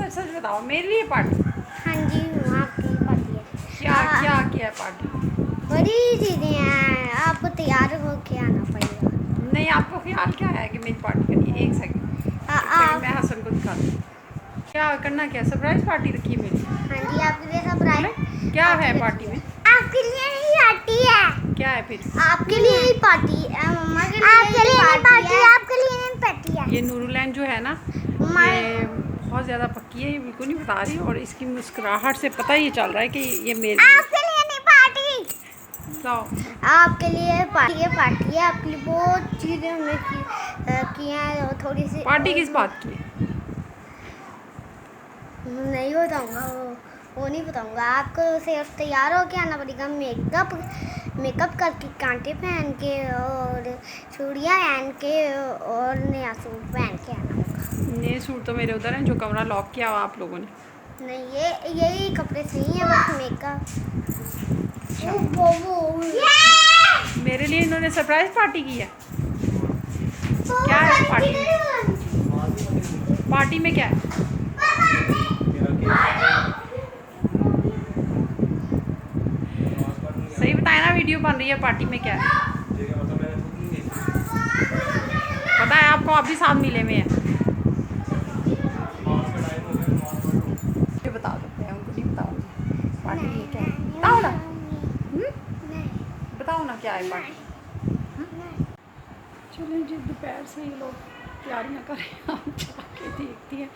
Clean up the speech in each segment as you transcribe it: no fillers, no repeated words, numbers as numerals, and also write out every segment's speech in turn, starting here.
सच सच बताओ, मेरे लिए पार्टी? हाँ जी, आपकी पार्टी है। क्या क्या किया पार्टी? बड़ी चीजें हैं, आपको तैयार होके आना पड़ेगा। नहीं, आपको ख्याल क्या है कि मेरी पार्टी करनी है? एक सेकंड मैं हसन को दिखाती हूँ। क्या करना, क्या सरप्राइज पार्टी रखी है मेरी? हाँ जी, आपके लिए सरप्राइज क्या है पार्टी में? आपके लिए ही पार्टी है। क्या है फिर? आपके लिए ही पार्टी है, मम्मा के लिए आपके लिए पार्टी है। आपके लिए नहीं पार्टी है। ये नूरुलैन जो है ना, ये बहुत ज़्यादा पक्की है, ये बिल्कुल नहीं बता रही, और इसकी मुस्कुराहट से पता ही चल रहा है कि ये मेरे आपके लिए नहीं पार्टी। तो आपके लिए पार्टी है, पार्टी है। आपके लिए बहुत चीज़ें हमने की हैं, थोड़ी सी। पार्टी किस बात की है? नहीं बताऊंगा, वो नहीं बताऊंगा आपको। सिर्फ तैयार होके आना पड़ेगा, मेकअप करके, कांटे पहन के और चूड़ियाँ पहन के और नया सूट पहन के आना होगा। नए सूट तो मेरे उधर हैं, जो कमरा लॉक किया हुआ आप लोगों ने। नहीं, यही कपड़े सही है, बस मेकअप। मेरे लिए इन्होंने सरप्राइज पार्टी की है। क्या है इस पार्टी में? पार्टी में क्या है? सही बताए ना, वीडियो बन रही है, पार्टी में क्या है? पता है आपको, आप भी साथ मिले में हैं। ये बता दो, मैं उनको नहीं बताऊंगी पार्टी में क्या है। बताओ ना, बताओ ना क्या है पार्टी। चलें जी, दोपहर से ये लोग तैयारियां करें, हम जाके देखते हैं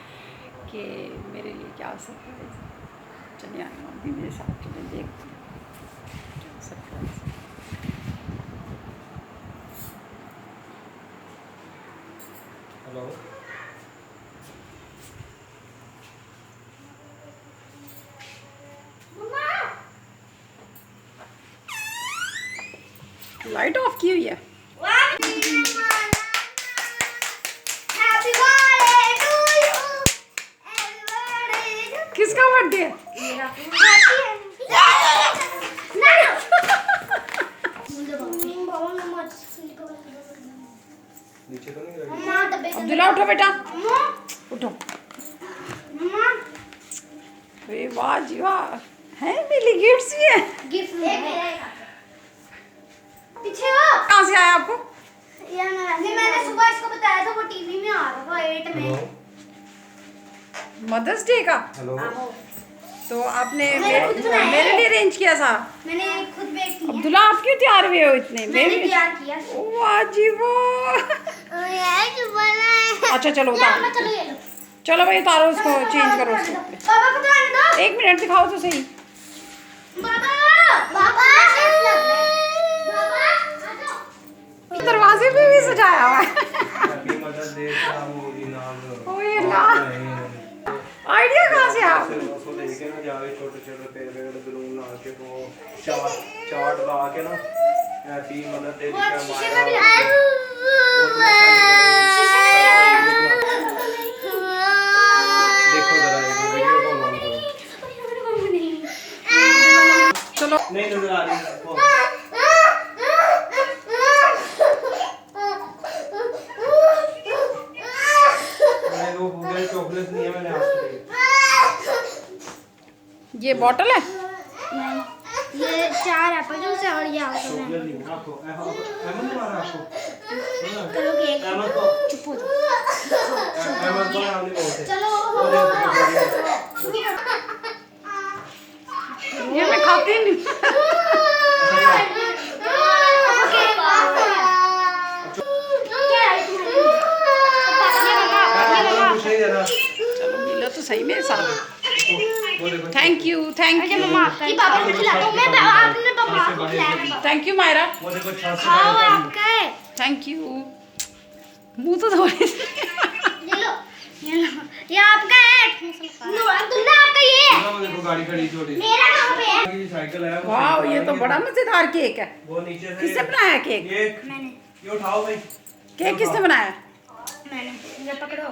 कि मेरे लिए क्या सरप्राइज है। चलिए आए आप भी मेरे साथ, चलें देखते हैं क्या सरप्राइज है। हेलो, लाइट ऑफ की हुई है। किसका बर्थडे है? नीचे तो नहीं लगी? अब्दुल्ला उठो बेटा, उठो। अरे वाह जी वाह, हैं मिली गिफ्ट्स भी है। पीछे हो। कहाँ से आया आपको? मैंने सुबह इसको बताया था, वो टीवी में आ रहा था 8 में। मदर्स डे का? हेलो, तो आपने मेरे लिए अरेंज किया था? मैंने खुद बेक किया। अब्दुल्ला आप क्यों तैयार हुए हो इतने? मैंने तैयार किया। वाह जी वाह। अच्छा चलो उतारो, चलो ये लो। चलो भाई उतारो उसको, चेंज करो उसको। पापा को तो आने दो। 1 मिनट दिखाओ तो सही। पापा दरवाजे पे भी सजाया हुआ है। हैप्पी मदर्स डे का मोदी नाम। ओए अल्लाह, आइडिया कहाँ से आप? उसको लेके ना जावे, छोटे छोटे पेड़ बलून ला के, वो चार्ट ला के ना, हैप्पी मदर्स डे लिखा देखो जरा, वीडियो कॉल ऑन करो। चलो नहीं नजर आ रही है। वो गूगल चॉकलेट नहीं है, मैंने आपको दी। ये बॉटल है। नहीं, ये 4 एप्पल जूस है और ये चॉकलेट नहीं है आपको। अहमद ने मारा आपको। करो केक। अहमद को, चुप हो जाओ। अहमद को नाम नहीं बोलते। चलो ये मैं खाती नहीं। चलो मिलो तो सही मेरे साथ। थैंक यू, थैंक यू, कि पापा को खिलाओ। मैं आपने पापा को खिलाया। थैंक यू मायरा, वो देखो छत से खाओ, आपका है। Thank you. मुंह तो धो रही थी। ये लो, ये आपका है। अब्दुल्ला आपका ये है। वो देखो गाड़ी खड़ी छोटी सी। मेरा कहाँ पे है? ये साइकिल है। वो वाह, साइकिल ये तो है। बड़ा मजेदार केक है। वो नीचे से किसने बनाया केक? ये मैंने ये उठाओ भाई। केक किसने बनाया? मैंने ये पकड़ो।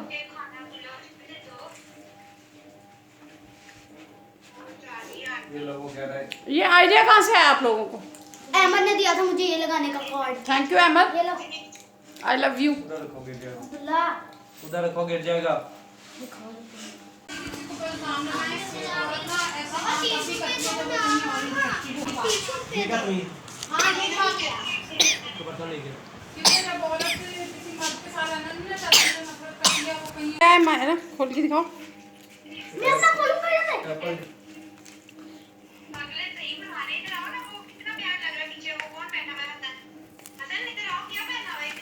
ये लो, वो कह रहा है। ये आइडिया कहाँ से आया आप लोगों को? अहमद ने दिया था मुझे ये लगाने का कार्ड। थैंक यू अहमद, ये लो आई लव यू। उधर रखो गिर जाएगा। अब्दुल्ला। उधर रखो गिर जाएगा। दिखाओ। ठीक है तुम्हें तो पता नहीं क्या है मायरा, खोल के दिखाओ। एप्पल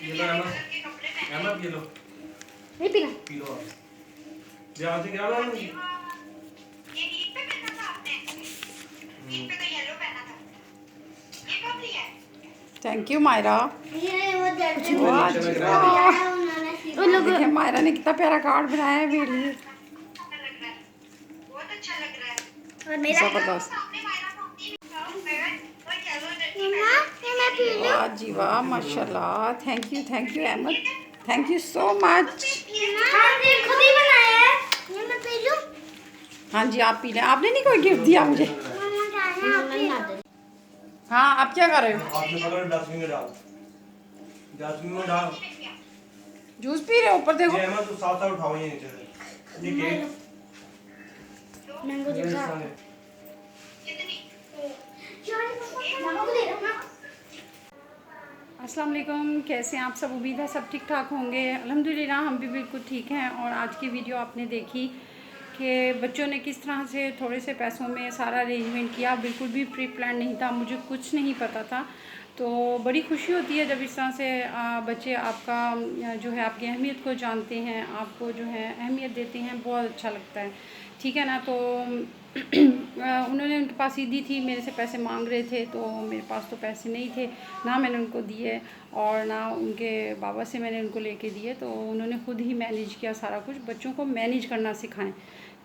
ये लो अहमद ये लो नहीं पीना। पी लो आप ध्यान से क्या लो थैंक यू मायरा। ये वो जल्दी वाह अच्छा जी लग रहा वाह। उन लोग देखिए मायरा ने कितना प्यारा कार्ड बनाया है मेरे लिए। और मेरा जबरदस्त। मम्मा ये मैं पी लूं। वाह जी वाह, माशाल्लाह। Thank you Ahmad, thank you so much. आपने खुद ही बनाया है। ये मैं पी लूं। हाँ जी आप पी लें। आपने नहीं कोई गिफ्ट दिया मुझे? मम्मा खाना आप पी लो। हाँ आप क्या कर रहे हो? आपने पकड़ डस्टबिन में डाल डस्टबिन में डाल जूस पी रहे हो? ऊपर देखो। ये अहमद तो साथ साथ उठाओ ये नीचे से ये केक मैंगो ये जूस सामने मामा को दे दो ना। अस्सलाम वालेकुम, कैसे हैं आप सब? उम्मीद है सब ठीक ठाक होंगे। अल्हम्दुलिल्लाह हम भी बिल्कुल ठीक हैं। और आज की वीडियो आपने देखी कि बच्चों ने किस तरह से थोड़े से पैसों में सारा अरेंजमेंट किया। बिल्कुल भी प्री प्लान नहीं था, मुझे कुछ नहीं पता था। तो बड़ी खुशी होती है जब इस तरह से बच्चे आपका जो है आपकी अहमियत को जानते हैं, आपको जो है अहमियत देते हैं, बहुत अच्छा लगता है। ठीक है ना। तो उन्होंने उनके पास ईदी थी, मेरे से पैसे मांग रहे थे, तो मेरे पास तो पैसे नहीं थे, ना मैंने उनको दिए और ना उनके बाबा से मैंने उनको लेके दिए। तो उन्होंने खुद ही मैनेज किया सारा कुछ। बच्चों को मैनेज करना सिखाएं।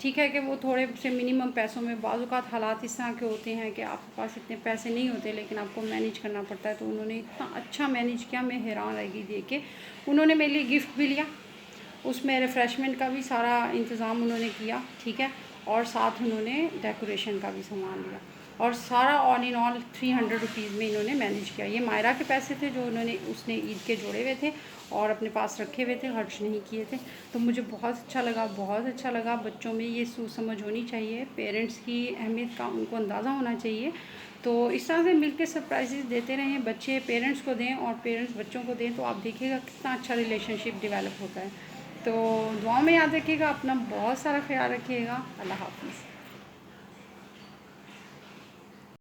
ठीक है कि वो थोड़े से मिनिमम पैसों में, बाज़ हालात इस तरह के होते हैं कि आपके पास इतने पैसे नहीं होते लेकिन आपको मैनेज करना पड़ता है। तो उन्होंने इतना अच्छा मैनेज किया, मैं हैरान रह गई देख के। उन्होंने मेरे लिए गिफ्ट भी लिया, उसमें रिफ़्रेशमेंट का भी सारा इंतज़ाम उन्होंने किया। ठीक है। और साथ उन्होंने डेकोरेशन का भी सामान लिया और सारा ऑल इन ऑल 300 रुपीज़ में इन्होंने मैनेज किया। ये मायरा के पैसे थे जो उसने ईद के जोड़े हुए थे और अपने पास रखे हुए थे, खर्च नहीं किए थे। तो मुझे बहुत अच्छा लगा, बहुत अच्छा लगा। बच्चों में ये सोच समझ होनी चाहिए, पेरेंट्स की अहमियत का उनको अंदाज़ा होना चाहिए। तो इस तरह से मिलकर सरप्राइजेज़ देते रहें, बच्चे पेरेंट्स को दें और पेरेंट्स बच्चों को दें, तो आप देखिएगा कितना अच्छा रिलेशनशिप डेवलप होता है। तो दुआओं में याद रखिएगा, अपना बहुत सारा ख्याल रखिएगा। अल्लाह हाफ़िज़।